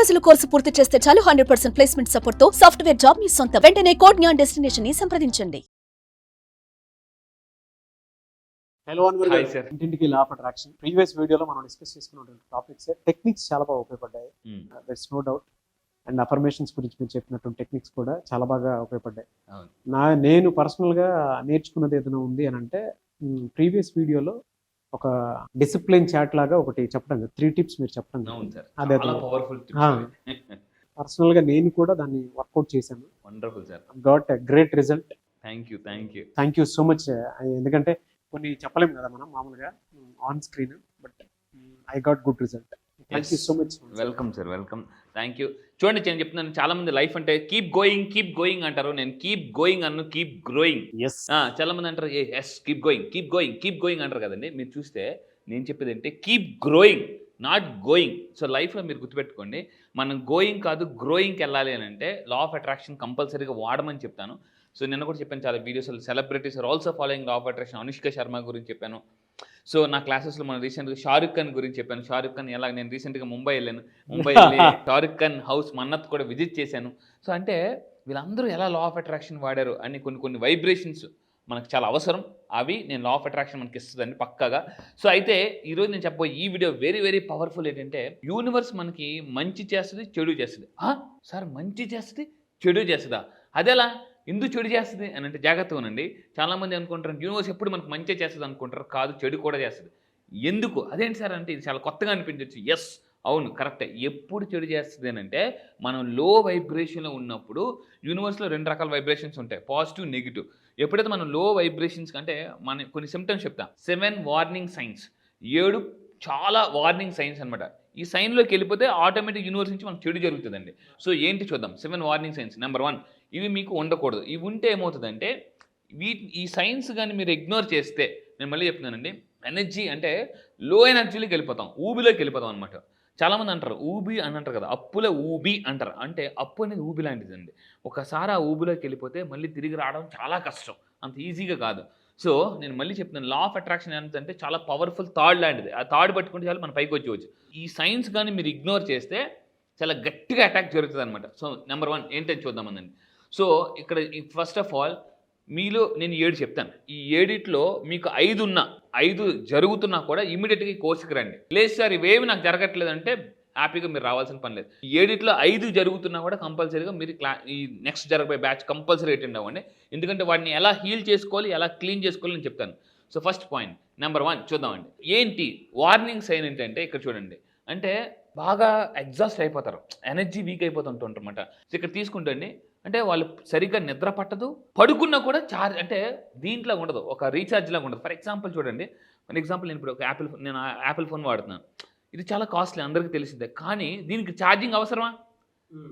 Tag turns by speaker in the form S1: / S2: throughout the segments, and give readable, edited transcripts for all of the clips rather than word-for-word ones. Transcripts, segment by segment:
S1: రోజుల కోర్సు పూర్తి చేస్తే చాలు 100% ప్లేస్మెంట్ సపోర్ట్ తో సాఫ్ట్వేర్ జాబ్ మీ సొంత. వెంటనే కోడ్ జ్ఞాన్ డెస్టినేషన్ ని సంప్రదించండి.
S2: హలో అన్వర్
S3: హాయ్
S2: గారు,
S3: సార్.
S2: ఇంటింటికి లా ఆఫ్ అట్రాక్షన్ ప్రీవియస్ వీడియోలో మనం డిస్కస్ చేసుకున్నటువంటి టాపిక్స్ టెక్నిక్స్ చాలా బాగా ఉపయోగపడ్డాయి. That's no doubt. And affirmations గురించి మీరు చెప్పినటువంటి టెక్నిక్స్ కూడా చాలా బాగా ఉపయోగపడ్డాయి.
S3: అవును.
S2: నేను పర్సనల్గా నేర్చుకున్నది ఏదైనా ఉంది అని అంటే ప్రీవియస్ వీడియోలో ఒక డిసిప్లిన్ చాట్ లాగా ఒకటి చెప్పడం, 3 టిప్స్ మీరు చెప్పడం.
S3: అవును సార్,
S2: అదే
S3: చాలా పవర్ఫుల్
S2: పర్సనల్గా నేను కూడా దాన్ని వర్కౌట్ చేశాను.
S3: Wonderful sir.
S2: Got great result.
S3: Thank you
S2: so much. ఎందుకంటే కొన్ని చెప్పలేము కదా మనం మామూలుగా on screen, but I got good result. Thank you so much.
S3: Welcome sir, welcome. Thank you. చూడండి, నేను చెప్తున్నాను, చాలా మంది లైఫ్ అంటే కీప్ గోయింగ్ అంటారు. నేను కీప్ గోయింగ్ అన్ను కీప్ గ్రోయింగ్. చాలా మంది అంటారు ఎస్ కీప్ గోయింగ్ అంటారు కదండి. మీరు చూస్తే నేను చెప్పేది ఏంటంటే keep growing, not going. So లైఫ్లో మీరు గుర్తుపెట్టుకోండి, మనం గోయింగ్ కాదు గ్రోయింగ్కి వెళ్ళాలి అని అంటే లా ఆఫ్ అట్రాక్షన్ కంపల్సరీగా వాడమని చెప్తాను. సో నిన్న కూడా చెప్పాను, చాలా videos celebrities are also following law of attraction. Anushka Sharma గురించి చెప్పాను. సో నా క్లాసెస్లో మనం రీసెంట్గా షారుఖ్ ఖాన్ గురించి చెప్పాను. షారుఖ్ ఖాన్ ఎలా, నేను రీసెంట్గా ముంబై వెళ్ళాను. ముంబై వెళ్ళి షారుఖ్ ఖాన్ హౌస్ మన్నత్ కూడా విజిట్ చేశాను. సో అంటే వీళ్ళందరూ ఎలా లా ఆఫ్ అట్రాక్షన్ వాడారు అని కొన్ని వైబ్రేషన్స్ మనకు చాలా అవసరం. అవి నేను లా ఆఫ్ అట్రాక్షన్ మనకి ఇస్తుందండి పక్కాగా. సో అయితే ఈరోజు నేను చెప్పబోయే ఈ వీడియో వెరీ వెరీ పవర్ఫుల్. ఏంటంటే యూనివర్స్ మనకి మంచి చేస్తుంది, చెడు చేస్తుంది. సార్ మంచి చేస్తుంది, చెడు చేస్తుందా? అదెలా, ఎందుకు చెడు చేస్తుంది అని అంటే జాగ్రత్తగా ఉండండి. చాలామంది అనుకుంటారు యూనివర్స్ ఎప్పుడు మనకు మంచి చేస్తుంది అనుకుంటారు. కాదు, చెడు కూడా చేస్తుంది. ఎందుకు? అదేంటి సార్ అంటే ఇది చాలా కొత్తగా అనిపించవచ్చు. ఎస్, అవును, కరెక్టే. ఎప్పుడు చెడు చేస్తుంది అని అంటే మనం లో వైబ్రేషన్లో ఉన్నప్పుడు యూనివర్స్లో 2 రకాల వైబ్రేషన్స్ ఉంటాయి, పాజిటివ్, నెగిటివ్. ఎప్పుడైతే మనం లో వైబ్రేషన్స్ అంటే మన కొన్ని సిమ్టమ్స్ చెప్తాం. 7 వార్నింగ్ సైన్స్, 7 చాలా వార్నింగ్ సైన్స్ అనమాట. ఈ సైన్లోకి వెళ్ళిపోతే ఆటోమేటిక్ యూనివర్స్ నుంచి మనకు చెడు జరుగుతుందండి. సో ఏంటి చూద్దాం. 7 వార్నింగ్ సైన్స్. నెంబర్ 1, ఇవి మీకు ఉండకూడదు. ఇవి ఉంటే ఏమవుతుందంటే ఈ సైన్స్ కానీ మీరు ఇగ్నోర్ చేస్తే, నేను మళ్ళీ చెప్తున్నానండి, ఎనర్జీ అంటే లో ఎనర్జీలోకి వెళ్ళిపోతాం, ఊబిలోకి వెళ్ళిపోతాం అనమాట. చాలామంది అంటారు ఊబి అని అంటారు కదా, అప్పులే ఊబి అంటారు. అంటే అప్పు అనేది ఊబి లాంటిదండి. ఒకసారి ఆ ఊబిలోకి వెళ్ళిపోతే మళ్ళీ తిరిగి రావడం చాలా కష్టం, అంత ఈజీగా కాదు. సో నేను మళ్ళీ చెప్తున్నాను, లా ఆఫ్ అట్రాక్షన్ ఏంటంటే చాలా పవర్ఫుల్ థాడ్ లాంటిది. ఆ థాడ్ పట్టుకుంటే చాలు మన పైకి వచ్చి ఈ సైన్స్ కానీ మీరు ఇగ్నోర్ చేస్తే చాలా గట్టిగా అటాక్ జరుగుతుంది అనమాట. సో నెంబర్ 1 ఏంటని చూద్దామందండి. సో ఇక్కడ ఫస్ట్ ఆఫ్ ఆల్ మీలో నేను 7 చెప్తాను. ఈ 7లో మీకు 5 జరుగుతున్నా కూడా ఇమీడియట్గా ఈ కోర్సుకి రండి. లేదు సార్ ఇవేమి నాకు జరగట్లేదు అంటే హ్యాపీగా మీరు రావాల్సిన పని లేదు. ఈ 7లో 5 జరుగుతున్నా కూడా కంపల్సరీగా మీరు ఈ నెక్స్ట్ జరగబోయే బ్యాచ్ కంపల్సరీ అటెండ్ అవ్వండి. ఎందుకంటే వాటిని ఎలా హీల్ చేసుకోవాలి, ఎలా క్లీన్ చేసుకోవాలి నేను చెప్తాను. సో ఫస్ట్ పాయింట్ నెంబర్ 1 చూద్దామండి. ఏంటి వార్నింగ్ సైన్ ఏంటంటే ఇక్కడ చూడండి, అంటే బాగా ఎగ్జాస్ట్ అయిపోతారు, ఎనర్జీ వీక్ అయిపోతుంటారు అనమాట. సో ఇక్కడ తీసుకుంటండి, అంటే వాళ్ళు సరిగ్గా నిద్ర పట్టదు, పడుకున్నా కూడా ఛార్జ్ అంటే దీంట్లో ఉండదు, ఒక రీఛార్జ్ లాగా ఉండదు. ఫర్ ఎగ్జాంపుల్ చూడండి, నేను ఇప్పుడు ఒక యాపిల్ ఫోన్ వాడుతున్నాను. ఇది చాలా కాస్ట్లీ, అందరికీ తెలిసిందే. కానీ దీనికి ఛార్జింగ్ అవసరమా?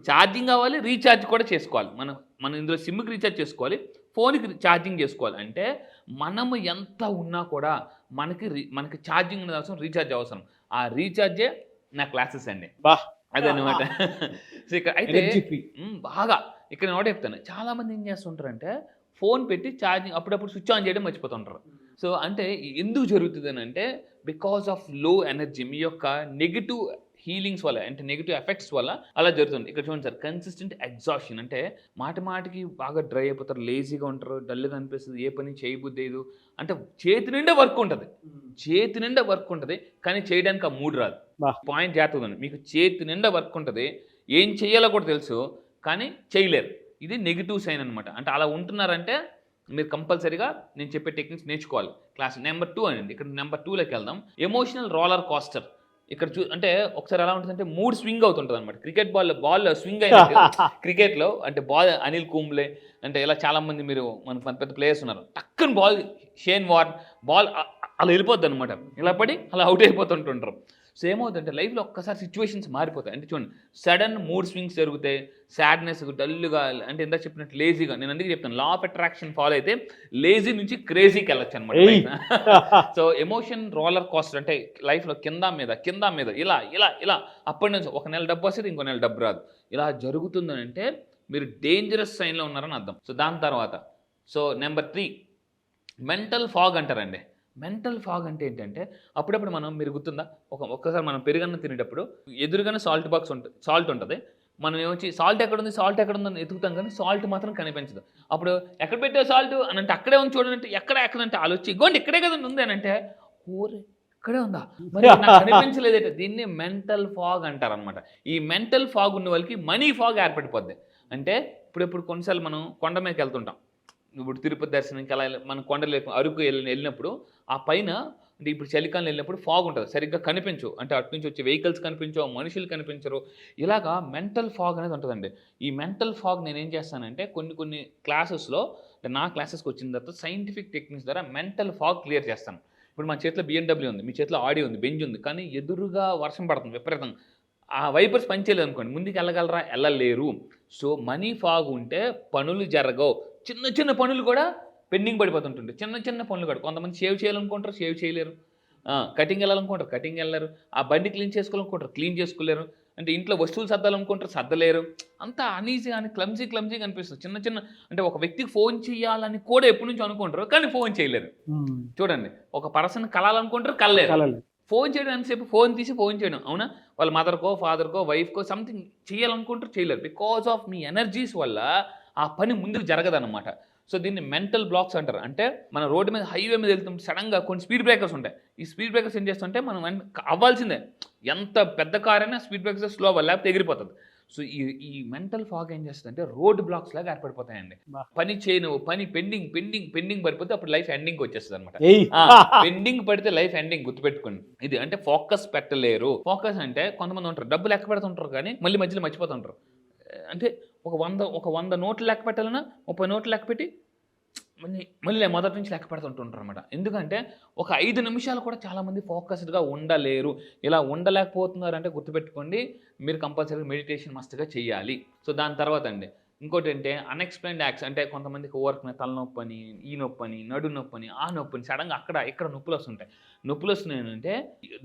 S3: ఛార్జింగ్ కావాలి, రీఛార్జ్ కూడా చేసుకోవాలి. మనం ఇందులో సిమ్కి రీఛార్జ్ చేసుకోవాలి, ఫోన్కి ఛార్జింగ్ చేసుకోవాలి. అంటే మనము ఎంత ఉన్నా కూడా మనకి ఛార్జింగ్ అనేది అవసరం, రీఛార్జ్ అవసరం. ఆ రీఛార్జే నా క్లాసెస్ అండి. అదనమాట. సో ఇక్కడ అయితే బాగా ఇక్కడ నేను ఒకటి చెప్తాను, చాలామంది ఏం చేస్తుంటారంటే ఫోన్ పెట్టి ఛార్జింగ్ అప్పుడప్పుడు స్విచ్ ఆన్ చేయడం మర్చిపోతుంటారు. సో అంటే ఎందుకు జరుగుతుంది అని అంటే బికాస్ ఆఫ్ లో ఎనర్జీ, మీ యొక్క నెగిటివ్ హీలింగ్స్ వల్ల, అంటే నెగిటివ్ ఎఫెక్ట్స్ వల్ల అలా జరుగుతుంది. ఇక్కడ చూడండి సార్, కన్సిస్టెంట్ ఎగ్జాషన్, అంటే మాటికి బాగా డ్రై అయిపోతారు, లేజీగా ఉంటారు, డల్గా అనిపిస్తుంది, ఏ పని చేయబుద్ధి లేదు. అంటే చేతి నిండా వర్క్ ఉంటుంది, కానీ చేయడానికి ఆ మూడ్ రాదు. పాయింట్ జాగ్రత్తగా, మీకు చేతి నిండా వర్క్ ఉంటుంది, ఏం చేయాలో కూడా తెలుసు, కానీ చేయలేరు. ఇది నెగిటివ్ సైన్ అనమాట. అంటే అలా ఉంటున్నారంటే మీరు కంపల్సరీగా నేను చెప్పే టెక్నిక్స్ నేర్చుకోవాలి. క్లాస్ నెంబర్ 2 అండి. ఇక్కడ నెంబర్ 2లోకి వెళ్దాం. Emotional roller coaster. ఇక్కడ అంటే ఒకసారి ఎలా ఉంటుందంటే మూడ్ స్వింగ్ అవుతుంటుంది అనమాట. క్రికెట్ బాల్ స్వింగ్ అయినట్టు క్రికెట్లో, అంటే బాల్ అనిల్ కుంబ్లే అంటే ఇలా చాలామంది మీరు మన పెద్ద ప్లేయర్స్ ఉన్నారు. టక్కన షేన్ వార్న్ బాల్ అలా వెళ్ళిపోద్ది అనమాట, ఇలా పడి అలా అవుట్ అయిపోతుంటుంటారు. సో ఏమవుతుందంటే లైఫ్లో ఒక్కసారి సిచ్యువేషన్స్ మారిపోతాయి. అంటే చూడండి, సడన్ మూడ్ స్వింగ్స్ జరుగుతాయి, సాడ్నెస్, డల్గా, అంటే ఎంత చెప్పినట్టు లేజీగా. నేను అందుకే చెప్తాను, లా ఆఫ్ అట్రాక్షన్ ఫాలో అయితే లేజీ నుంచి క్రేజీకి వెళ్ళొచ్చు అనమాట. సో ఎమోషన్ రోలర్ కోస్టర్, అంటే లైఫ్లో కింద మీద ఇలా అప్పటి నుంచి ఒక నెల డబ్బు వస్తుంది, ఇంకో నెల డబ్బు రాదు. ఇలా జరుగుతుందని అంటే మీరు డేంజరస్ సైన్లో ఉన్నారని అర్థం. సో దాని తర్వాత నెంబర్ 3 మెంటల్ ఫాగ్ అంటారండి. మెంటల్ ఫాగ్ అంటే ఏంటంటే అప్పుడప్పుడు మీరు గుర్తుందా ఒక్కసారి మనం పెరుగన్నం తినేటప్పుడు ఎదురుగానే సాల్ట్ ఉంటుంది. మనం ఏమొచ్చి సాల్ట్ ఎక్కడుందని ఎతుకుతాం కానీ సాల్ట్ మాత్రం కనిపించదు. అప్పుడు ఎక్కడ పెట్టావు సాల్ట్ అని అంటే అక్కడే ఉంది చూడండి, ఎక్కడంటే వాళ్ళు వచ్చి ఇగోండి ఇక్కడే కదా ఉంది అని అంటే ఊరే ఇక్కడే ఉందా మరి నాకు కనిపించలేదట. దీన్ని మెంటల్ ఫాగ్ అంటారు అనమాట. ఈ మెంటల్ ఫాగ్ ఉన్న వాళ్ళకి మనీ ఫాగ్ ఏర్పడిపోద్ది. అంటే ఇప్పుడు కొన్నిసార్లు మనం కొండ మీదకి వెళ్తుంటాం. ఇప్పుడు తిరుపతి దర్శనంకి అలా మనం కొండలు అరకు వెళ్ళినప్పుడు ఆ పైన అంటే ఇప్పుడు చలికాలం వెళ్ళినప్పుడు ఫాగ్ ఉంటుంది, సరిగ్గా కనిపించవు. అంటే అటు నుంచి వచ్చే వెహికల్స్ కనిపించవు, మనుషులు కనిపించరు. ఇలాగా మెంటల్ ఫాగ్ అనేది ఉంటుందండి. ఈ మెంటల్ ఫాగ్ నేను ఏం చేస్తానంటే కొన్ని క్లాసెస్లో నా క్లాసెస్కి వచ్చిన తర్వాత సైంటిఫిక్ టెక్నిక్స్ ద్వారా మెంటల్ ఫాగ్ క్లియర్ చేస్తాను. ఇప్పుడు మన చేతిలో BMW ఉంది, మీ చేతిలో ఆడి ఉంది, బెంజ్ ఉంది, కానీ ఎదురుగా వర్షం పడుతుంది విపరీతంగా. ఆ వైపర్స్ పనిచేయలేదు అనుకోండి, ముందుకు వెళ్ళగలరా? వెళ్ళలేరు. సో మనీ ఫాగ్ ఉంటే పనులు జరగవు. చిన్న పనులు కూడా పెండింగ్ పడిపోతుంటుంది. చిన్న పనులు కూడా కొంతమంది షేవ్ చేయాలనుకుంటారు, షేవ్ చేయలేరు. కటింగ్ వెళ్ళాలనుకుంటారు, కటింగ్ వెళ్ళలేరు. ఆ బండి క్లీన్ చేసుకోవాలనుకుంటారు, క్లీన్ చేసుకోలేరు. అంటే ఇంట్లో వస్తువులు సర్దాలనుకుంటారు, సర్దలేరు. అంతా అనీజీ అని క్లమ్జీగా అనిపిస్తుంది. చిన్న అంటే ఒక వ్యక్తికి ఫోన్ చేయాలని కూడా ఎప్పటి నుంచి అనుకుంటారు, కానీ ఫోన్ చేయలేరు. చూడండి, ఒక పర్సన్ కలాలనుకుంటారు, కలలేరు. ఫోన్ చేయడం ఎంతసేపు ఫోన్ తీసి ఫోన్ చేయడం, అవునా? వాళ్ళ మదర్కో ఫాదర్కో వైఫ్కో సంథింగ్ చేయాలనుకుంటారు, చేయలేరు. బికాజ్ ఆఫ్ మీ ఎనర్జీస్ వల్ల ఆ పని ముందుకు జరగదన్నమాట. సో దీన్ని మెంటల్ బ్లాక్స్ అంటారు. అంటే మన రోడ్డు మీద హైవే మీద వెళ్తుంటే సడన్గా కొన్ని స్పీడ్ బ్రేకర్స్ ఉంటాయి. ఈ స్పీడ్ బ్రేకర్స్ ఏం చేస్తుంటే మనం అవ్వాల్సిందే, ఎంత పెద్ద కార్ అయినా స్పీడ్ బ్రేకర్స్ స్లో అవ్వాలి, లేకపోతే ఎగిరిపోతుంది. సో ఈ మెంటల్ ఫాగ్ ఏం చేస్తుందంటే రోడ్ బ్లాక్స్ లాగా ఏర్పడిపోతాయండి. పని చేయను, పని పెండింగ్ పడిపోతే అప్పుడు లైఫ్ ఎండింగ్ వచ్చేస్తుంది అనమాట. పెండింగ్ పడితే లైఫ్ ఎండింగ్, గుర్తుపెట్టుకోండి. ఇది అంటే ఫోకస్ పెట్టలేరు. ఫోకస్ అంటే కొంతమంది ఉంటారు డబ్బు లెక్క పెడుతుంటారు కానీ మళ్ళీ మధ్యలో మర్చిపోతుంటారు. అంటే ఒక 100 నోట్లు లెక్క పెట్టాలన్నా 30 నోట్లు లెక్క పెట్టి మళ్ళీ మొదటి నుంచి లెక్క పెడుతుంటుంటారు అనమాట. ఎందుకంటే ఒక 5 నిమిషాలు కూడా చాలామంది ఫోకస్డ్గా ఉండలేరు. ఇలా ఉండలేకపోతున్నారంటే గుర్తుపెట్టుకోండి, మీరు కంపల్సరీ మెడిటేషన్ మస్ట్గా చేయాలి. సో దాని తర్వాత అండి ఇంకోటి అంటే అన్ఎక్స్ప్లెయిన్డ్ యాక్స్. అంటే కొంతమందికి ఓవర్క్ తలనొప్పి అని, ఈ నొప్పి అని, నడు నొప్పి అని, ఆ నొప్పి అని, సడన్గా ఇక్కడ నొప్పులు వస్తుంటాయి. నొప్పులు వస్తున్నాయంటే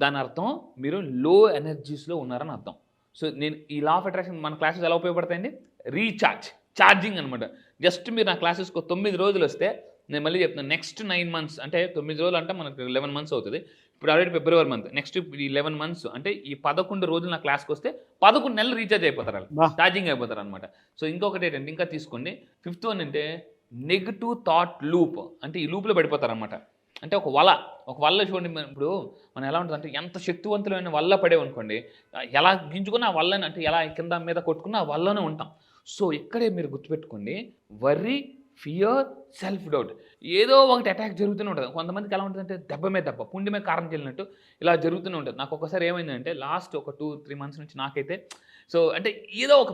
S3: దాని అర్థం మీరు లో ఎనర్జీస్లో ఉన్నారని అర్థం. సో నేను ఈ లా ఆఫ్ అట్రాక్షన్ మన క్లాసెస్ ఎలా ఉపయోగపడతాయండి? ఛార్జింగ్ అనమాట. జస్ట్ మీరు నా క్లాసెస్కి 9 రోజులు వస్తే, నేను మళ్ళీ చెప్తున్నాను, నెక్స్ట్ 9 months అంటే 9 రోజులు అంటే మనకు 11 months అవుతుంది. ఇప్పుడు ఆల్రెడీ ఫిబ్రవరి మంత్, నెక్స్ట్ ఈ 11 months అంటే ఈ 11 రోజులు నా క్లాస్కి వస్తే 11 నెలలు రీఛార్జ్ అయిపోతారు, వాళ్ళు ఛార్జింగ్ అయిపోతారు అనమాట. సో ఇంకొకటి ఏంటంటే ఇంకా తీసుకోండి, 5th one అంటే నెగిటివ్ థాట్ లూప్. అంటే ఈ లూప్లో పడిపోతారు అనమాట. అంటే ఒక వల్ల చూడండి, ఇప్పుడు మనం ఎలా ఉంటుంది అంటే ఎంత శక్తివంతులైన వల్ల పడేవనుకోండి, ఎలా గింజుకున్నా ఆ వల్లని, అంటే ఎలా కింద మీద కొట్టుకున్నా ఆ వల్లనే ఉంటాం. సో ఇక్కడే మీరు గుర్తుపెట్టుకోండి, వర్రీ, ఫియర్, సెల్ఫ్ డౌట్, ఏదో ఒకటి అటాక్ జరుగుతూనే ఉంటుంది. కొంతమందికి ఎలా ఉంటుందంటే దెబ్బ మీద దెబ్బ, పుండి మీద కారం చెల్లినట్టు ఇలా జరుగుతూనే ఉంటుంది. నాకు ఒకసారి ఏమైందంటే లాస్ట్ ఒక 2-3 months నుంచి నాకైతే సో అంటే ఏదో ఒక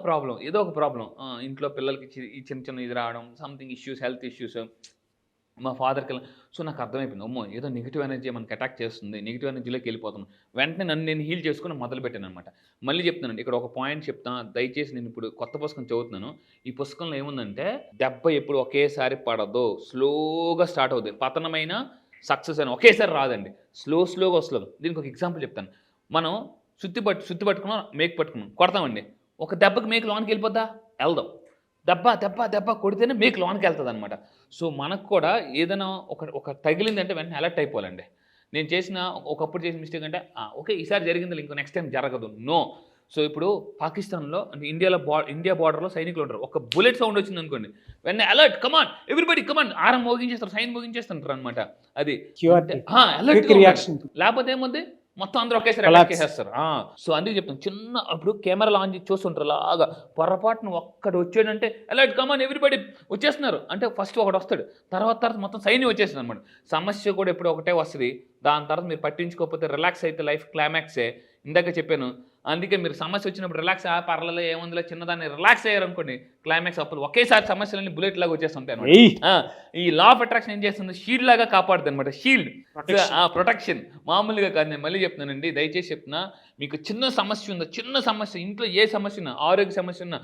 S3: ప్రాబ్లం ఇంట్లో పిల్లలకి చిన్న ఇది రావడం, సంథింగ్ ఇష్యూస్, హెల్త్ ఇష్యూస్, మా ఫాదర్కి. సో నాకు అర్థమైపోయింది, అమ్మో ఏదో నెగిటివ్ ఎనర్జీ మనకి అటాక్ చేస్తుంది, నెగిటివ్ ఎనర్జీలోకి వెళ్ళిపోతున్నాను. వెంటనే నన్ను నేను హీల్ చేసుకుని మొదలుపెట్టాను అనమాట. మళ్ళీ చెప్తున్నానండి, ఇక్కడ ఒక పాయింట్ చెప్తాను దయచేసి. నేను ఇప్పుడు కొత్త పుస్తకం చదువుతున్నాను. ఈ పుస్తకంలో ఏముందంటే దెబ్బ ఎప్పుడు ఒకేసారి పడదు, స్లోగా స్టార్ట్ అవుతుంది. పతనమైన సక్సెస్ అని ఒకేసారి రాదండి, స్లోగా వస్తుంది. దీనికి ఒక ఎగ్జాంపుల్ చెప్తాను. మనం సుత్తి పట్టుకున్నాం, మేకు పట్టుకున్నాం, కొడతామండి. ఒక దెబ్బకి మేకు లోనికి వెళ్ళిపోద్దా? వెళ్దాం. దెబ్బ కొడితేనే మీకు లోనికి వెళ్తుంది అనమాట. సో మనకు కూడా ఏదైనా ఒక తగిలిందంటే వెంటనే అలర్ట్ అయిపోవాలండి. నేను ఒకప్పుడు చేసిన మిస్టేక్ అంటే ఓకే ఈసారి జరిగింది, ఇంకో నెక్స్ట్ టైం జరగదు, నో. సో ఇప్పుడు పాకిస్తాన్లో అంటే ఇండియా బార్డర్లో సైనికులు ఉంటారు. ఒక బుల్లెట్ సౌండ్ వచ్చింది అనుకోండి, వెంటనే అలర్ట్, కమాన్ ఎవ్రీబడి కమాన్, ఆరం మోగించేస్తారు, సైన్ మోగించేస్తుంటారు అనమాట. అది అలర్ట్ రియాక్షన్. లేకపోతే ఏముంది, మొత్తం అందరూ ఒకేసారి అటాక్ చేసేస్తారు. సో అందుకే చెప్తాను, అప్పుడు కెమెరా లాంచ్ చూస్తుంటారు, అలాగా పొరపాటును ఒక్కడు వచ్చాడంటే అలర్ట్, కమాన్ ఎవ్రీబడి వచ్చేస్తున్నారు అంటే ఫస్ట్ ఒకటి వస్తాడు, తర్వాత మొత్తం సైన్యం వచ్చేస్తుంది అనమాట. సమస్య కూడా ఎప్పుడు ఒకటే వస్తుంది, దాని తర్వాత మీరు పట్టించుకోకపోతే రిలాక్స్ అయితే లైఫ్ క్లైమాక్సే. ఇందాక చెప్పాను, అందుకే మీరు సమస్య వచ్చినప్పుడు రిలాక్స్ పర్లేదు ఏముందిలే చిన్నదాన్ని రిలాక్స్ అయ్యారనుకోండి, క్లైమాక్స్ అప్పుడు ఒకేసారి సమస్యలన్నీ బుల్లెట్ లాగా వచ్చేస్తుంటాయి అనమాట. ఈ లా ఆఫ్ అట్రాక్షన్ ఏం చేస్తుంది, షీల్డ్ లాగా కాపాడుతుంది అనమాట. షీల్డ్, ప్రొటెక్షన్ మామూలుగా కాదు. నేను మళ్ళీ చెప్తున్నానండి, దయచేసి చెప్తున్నా, మీకు చిన్న సమస్య ఇంట్లో ఏ సమస్య ఉన్నా, ఆరోగ్య సమస్య ఉన్నా,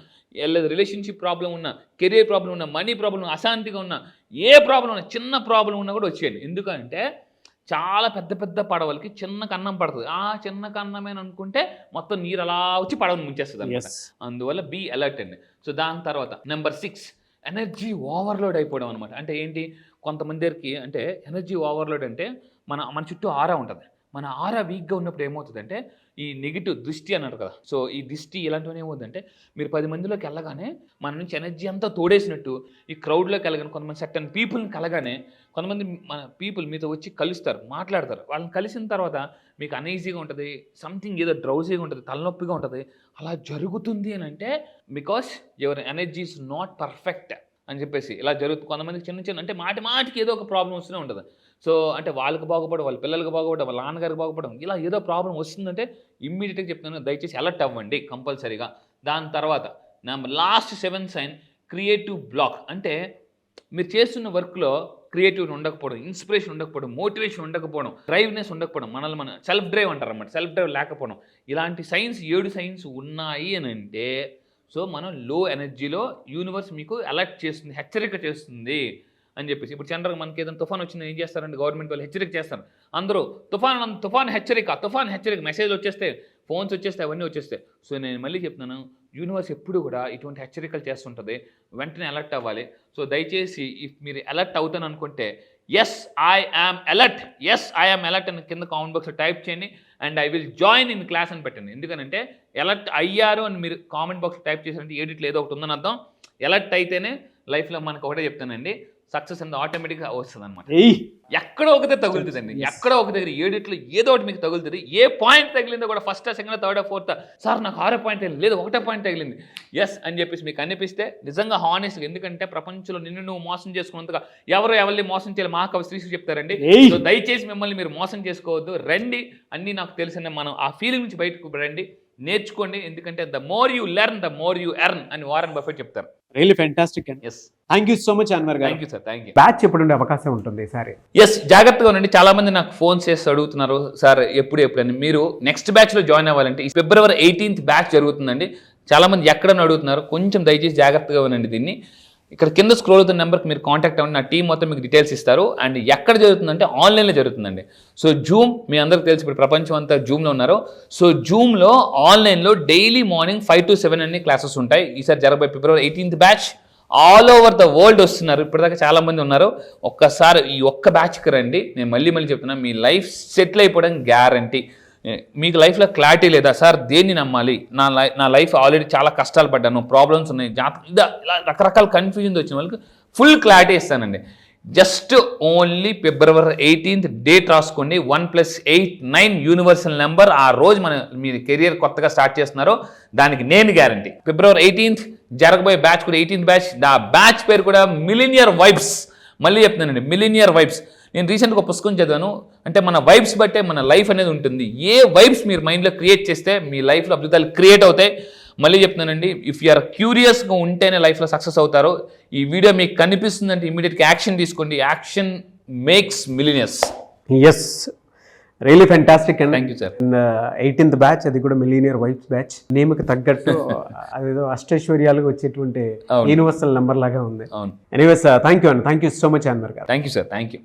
S3: రిలేషన్షిప్ ప్రాబ్లం ఉన్నా, కెరీర్ ప్రాబ్లం ఉన్నా, మనీ ప్రాబ్లం ఉన్నా, అశాంతిగా ఉన్నా, ఏ ప్రాబ్లం ఉన్నా, చిన్న ప్రాబ్లం ఉన్నా కూడా వచ్చేయండి. ఎందుకంటే చాలా పెద్ద పడవలకి చిన్న కన్నం పడుతుంది. చిన్న కన్నమేని అనుకుంటే మొత్తం నీరు అలా వచ్చి పడవను ముంచేస్తుంది అనమాట. అందువల్ల బీ అలర్ట్ అండి. సో దాని తర్వాత నెంబర్ 6 ఎనర్జీ ఓవర్లోడ్ అయిపోవడం అనమాట. అంటే ఏంటి, కొంతమందికి అంటే ఎనర్జీ ఓవర్లోడ్ అంటే మన చుట్టూ ఆరా ఉంటుంది. మన ఆరా వీక్గా ఉన్నప్పుడు ఏమవుతుందంటే ఈ నెగిటివ్ దృష్టి అన్నారు కదా, సో ఈ దృష్టి ఇలాంటివన్నీ ఏమవుతుందంటే మీరు 10 మందిలోకి వెళ్ళగానే మన నుంచి ఎనర్జీ అంతా తోడేసినట్టు ఈ క్రౌడ్లోకి వెళ్ళగానే కొంతమంది సర్టన్ పీపుల్ని కలగానే కొంతమంది మన పీపుల్ మీతో వచ్చి కలుస్తారు, మాట్లాడతారు. వాళ్ళని కలిసిన తర్వాత మీకు అనీజీగా ఉంటుంది, సంథింగ్ ఏదో డ్రౌజీగా ఉంటుంది, తలనొప్పిగా ఉంటుంది. అలా జరుగుతుంది అని అంటే because your energy is not perfect అని చెప్పేసి ఇలా జరుగుతుంది. కొంతమందికి చిన్న అంటే మాటికి ఏదో ఒక ప్రాబ్లం వస్తూనే ఉంటుంది. సో అంటే వాళ్ళకి బాగుపడడం, వాళ్ళ పిల్లలకి బాగుపడడం, వాళ్ళ నాన్నగారికి బాగుపడడం, ఇలా ఏదో ప్రాబ్లం వస్తుందంటే ఇమ్మీడియట్గా చెప్తాను, దయచేసి అలర్ట్ అవ్వండి కంపల్సరీగా. దాని తర్వాత last 7th sign creative block. అంటే మీరు చేస్తున్న వర్క్లో క్రియేటివ్ ఉండకపోవడం, ఇన్స్పిరేషన్ ఉండకపోవడం, మోటివేషన్ ఉండకపోవడం, డ్రైవ్నెస్ ఉండకపోవడం, మనల్ని మన సెల్ఫ్ డ్రైవ్ అంటారు అన్నమాట, సెల్ఫ్ డ్రైవ్ లేకపోవడం, ఇలాంటి సైన్స్ 7 సైన్స్ ఉన్నాయి అని అంటే సో మనం లో ఎనర్జీలో యూనివర్స్ మీకు అలర్ట్ చేస్తుంది, హెచ్చరిక చేస్తుంది అని చెప్పేసి. ఇప్పుడు జనరల్గా మనకి ఏదైనా తుఫాన్ వచ్చింది ఏం చేస్తారంటే గవర్నమెంట్ వాళ్ళు హెచ్చరిక చేస్తారు. అందరూ తుఫాన్ హెచ్చరిక మెసేజ్లు వచ్చేస్తే, ఫోన్స్ వచ్చేస్తే, అవన్నీ వచ్చేస్తాయి. సో నేను మళ్ళీ చెప్తున్నాను, యూనివర్స్ ఎప్పుడు కూడా ఇటువంటి హెచ్చరికలు చేస్తుంటుంది, వెంటనే అలర్ట్ అవ్వాలి. సో దయచేసి మీరు అలర్ట్ అవుతాను అనుకుంటే ఎస్ ఐ యామ్ అలర్ట్ అని కింద కామెంట్ బాక్స్లో టైప్ చేయండి and I will join in class అని పెట్టండి. ఎందుకంటే అలర్ట్ అయ్యారు అని మీరు కామెంట్ బాక్స్లో టైప్ చేశారంటే ఎడిట్లో ఏదో ఒకటి ఉందని అర్థం. అలర్ట్ అయితేనే లైఫ్లో మనకు ఒకటే చెప్తానండి, సక్సెస్ అనేది ఆటోమేటిక్గా వస్తుంది అనమాట. ఎక్కడో ఒకటే తగులుతుందండి, ఎక్కడో ఒక దగ్గర 7 ఏదో ఒకటి మీకు తగులుతుంది. ఏ పాయింట్ తగిలిందో కూడా first, second, third, fourth, sir నాకు 6 పాయింట్ తగిలింది, లేదు 1 పాయింట్ తగిలింది, ఎస్ అని చెప్పేసి మీకు అనిపిస్తే నిజంగా హానెస్ట్గా. ఎందుకంటే ప్రపంచంలో నిన్ను నువ్వు మోసం చేసుకున్నంతగా ఎవరిని మోసం చేయాలి మహాకవి శ్రీశ్రీ చెప్తారండి. సో దయచేసి మిమ్మల్ని మీరు మోసం చేసుకోవద్దు, రండి అన్నీ నాకు తెలిసిన మనం ఆ ఫీలింగ్ నుంచి బయటకు రండి, నేర్చుకోండి. ఎందుకంటే the more you learn the more you earn అని వారెన్ బఫెట్ చెప్తారు.
S2: రియల్లీ ఫెంటాస్టిక్ అండి.
S3: Yes,
S2: thank you so much Anwar garu.
S3: Thank you sir, thank you.
S2: Batch ఎప్పుడు ఉండే అవకాశం ఉంటుంది సార్?
S3: ఎస్, జాగ్రత్తగా ఉండండి. చాలా మంది నాకు ఫోన్ చేసి అడుగుతున్నారు, సార్ ఎప్పుడు అని. మీరు నెక్స్ట్ బ్యాచ్లో జాయిన్ అవ్వాలంటే ఈ February 18th బ్యాచ్ జరుగుతుందండి. చాలా మంది ఎక్కడని అడుగుతున్నారు, కొంచెం దయచేసి జాగ్రత్తగా ఉండండి. దీన్ని ఇక్కడ కింద స్క్రోల్ అవుతున్న నెంబర్కి మీరు కాంటాక్ట్ అవ్వండి, నా టీం మొత్తం మీకు డీటెయిల్స్ ఇస్తారు. అండ్ ఎక్కడ జరుగుతుందంటే ఆన్లైన్లో జరుగుతుందండి. సో జూమ్ మీ అందరికీ తెలిసి ఇప్పుడు ప్రపంచం అంతా జూమ్లో ఉన్నారు. సో జూమ్లో ఆన్లైన్లో డైలీ మార్నింగ్ 5 to 7 అన్ని క్లాసెస్ ఉంటాయి. ఈసారి జరగబోయే February 18th batch all over the world వస్తున్నారు. ఇప్పటిదాకా చాలా మంది ఉన్నారు. ఒక్కసారి ఈ ఒక్క బ్యాచ్కి రండి. నేను మళ్ళీ చెప్తున్నా, మీ లైఫ్ సెటిల్ అయిపోవడం గ్యారంటీ. మీకు లైఫ్లో క్లారిటీ లేదా సార్, దేన్ని నమ్మాలి, నా లైఫ్ ఆల్రెడీ చాలా కష్టాలు పడ్డాను, ప్రాబ్లమ్స్ ఉన్నాయి, ఇలా రకరకాల కన్ఫ్యూజన్ వచ్చిన వాళ్ళకి ఫుల్ క్లారిటీ ఇస్తానండి. Just only February 18th date రాసుకోండి. 1+8 9 యూనివర్సల్ నెంబర్. ఆ రోజు మీరు కెరియర్ కొత్తగా స్టార్ట్ చేస్తున్నారో దానికి నేను గ్యారంటీ. February 18th జరగబోయే బ్యాచ్ కూడా 18th బ్యాచ్. ఆ బ్యాచ్ పేరు కూడా మిలీనియర్ వైబ్స్. మళ్ళీ చెప్తున్నానండి, మిలీనియర్ వైబ్స్. నేను రీసెంట్గా ఒక పుస్తకం చదివాను, అంటే మన వైబ్స్ బట్టే మన లైఫ్ అనేది ఉంటుంది. ఏ వైబ్స్ మీరు మైండ్లో క్రియేట్ చేస్తే మీ లైఫ్లో అద్భుతాలు క్రియేట్ అవుతాయి. మళ్ళీ చెప్తున్నానండి, ఇఫ్ యు ఆర్ క్యూరియస్గా ఉంటేనే లైఫ్లో సక్సెస్ అవుతారు. ఈ వీడియో మీకు కనిపిస్తుందంటే ఇమీడియట్గా యాక్షన్ తీసుకోండి. Action makes millionaires.
S2: Yes, really fantastic అండి.
S3: Thank you sir.
S2: 18th batch, అది కూడా మిలీనియర్ వైబ్స్ బ్యాచ్. నేమ్కి తగ్గట్టు అదేదో అష్టైశ్వర్యాలుగా వచ్చేటువంటి యూనివర్సల్ నెంబర్ లాగా ఉంది.
S3: అవును.
S2: ఎనీవేస్, థ్యాంక్ యూ అండి. Thank you so much Anwar garu.
S3: Thank you sir, thank you.